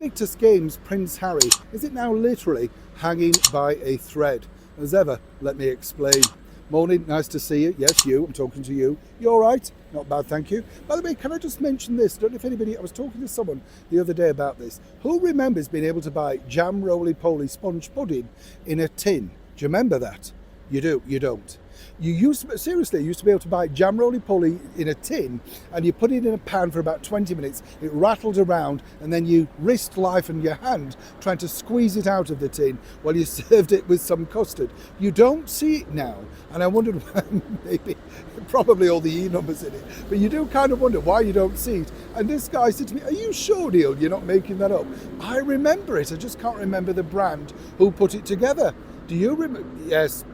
Invictus Games Prince Harry, is it now literally hanging by a thread? As ever, let me explain. Morning, nice to see you. Yes, you, I'm talking to you. You all right? Not bad, thank you. By the way, can I just mention this? I don't know if anybody, I was talking to someone the other day about this. Who remembers being able to buy jam roly-poly sponge pudding in a tin? Do you remember that? You do, you don't. You used to, seriously, you used to be able to buy jam roly-poly in a tin and you put it in a pan for about 20 minutes, it rattled around and then you risked life in your hand trying to squeeze it out of the tin while you served it with some custard. You don't see it now, and I wondered why, maybe, probably all the E numbers in it, but you do kind of wonder why you don't see it. And this guy said to me, "Are you sure, Neil, you're not making that up?" I remember it, I just can't remember the brand who put it together. Do you remember? Yes,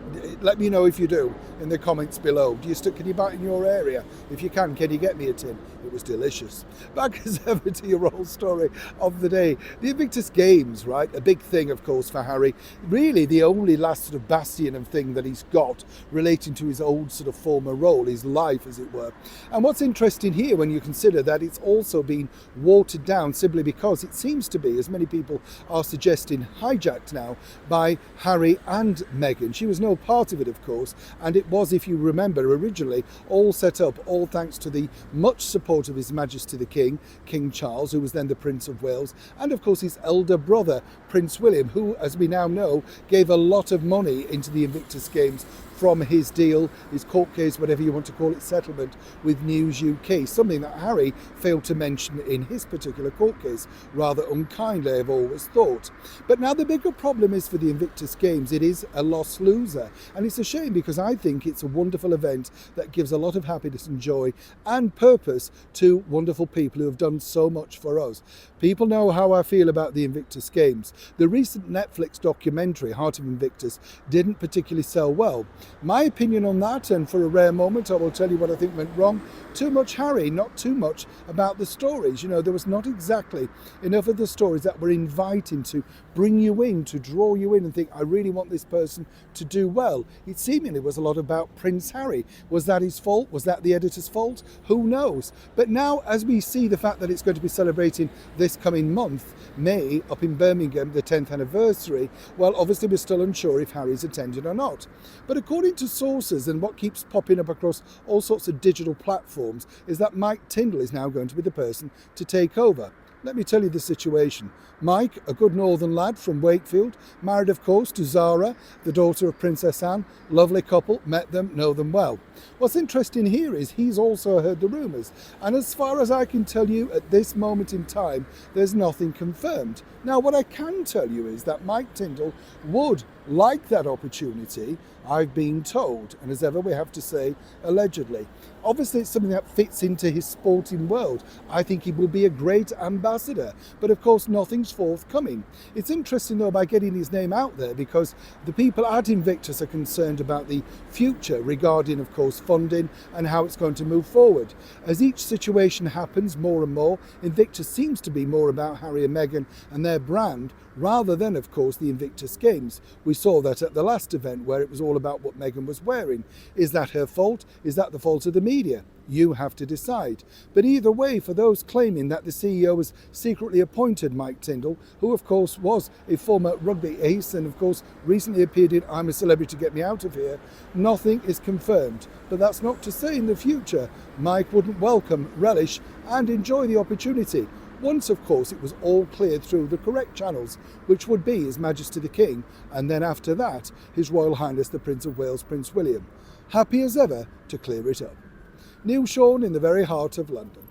let me know if you do in the comments below. Can you buy it in your area? If you can you get me a tin? It was delicious. Back as ever to your old story of the day. The Invictus Games, right? A big thing, of course, for Harry. Really the only last sort of bastion of thing that he's got relating to his old sort of former role, his life, as it were. And what's interesting here, when you consider that it's also been watered down simply because it seems to be, as many people are suggesting, hijacked now by Harry and Meghan. She was no part of it, of course, and it was, if you remember, originally all set up, all thanks to the much support of His Majesty the King, King Charles, who was then the Prince of Wales, and of course his elder brother, Prince William, who, as we now know, gave a lot of money into the Invictus Games from his deal, his court case, whatever you want to call it, settlement with News UK, something that Harry failed to mention in his particular court case, rather unkindly, I've always thought. But now the bigger problem is for the Invictus Games, it is a lost loser, and it's a shame because I think it's a wonderful event that gives a lot of happiness and joy and purpose to wonderful people who have done so much for us. People know how I feel about the Invictus Games. The recent Netflix documentary, Heart of Invictus, didn't particularly sell well. My opinion on that, and for a rare moment I will tell you what I think went wrong: too much Harry, not too much about the stories. You know, there was not exactly enough of the stories that were inviting to bring you in, to draw you in and think, I really want this person to do well. It seemingly was a lot about Prince Harry. Was that his fault? Was that the editor's fault? Who knows? But now, as we see the fact that it's going to be celebrating this coming month, May, up in Birmingham, the 10th anniversary, well, obviously we're still unsure if Harry's attending or not. But according to sources, and what keeps popping up across all sorts of digital platforms, is that Mike Tindall is now going to be the person to take over. Let me tell you the situation. Mike, a good northern lad from Wakefield, married of course to Zara, the daughter of Princess Anne, lovely couple, met them, know them well. What's interesting here is he's also heard the rumours, and as far as I can tell you at this moment in time, there's nothing confirmed. Now what I can tell you is that Mike Tindall would like that opportunity, I've been told, and as ever we have to say allegedly. Obviously it's something that fits into his sporting world. I think he will be a great ambassador, but of course nothing's forthcoming. It's interesting though by getting his name out there, because the people at Invictus are concerned about the future regarding of course funding and how it's going to move forward. As each situation happens more and more, Invictus seems to be more about Harry and Meghan and their brand rather than of course the Invictus Games. We saw that at the last event where it was all about what Meghan was wearing. Is that her fault? Is that the fault of the media? You have to decide. But either way, for those claiming that the CEO has secretly appointed Mike Tindall, who of course was a former rugby ace and of course recently appeared in I'm a Celebrity, Get Me Out of Here, nothing is confirmed. But that's not to say in the future Mike wouldn't welcome, relish and enjoy the opportunity, once of course it was all cleared through the correct channels, which would be His Majesty the King, and then after that His Royal Highness the Prince of Wales, Prince William. Happy as ever to clear it up. Neil Sean in the very heart of London.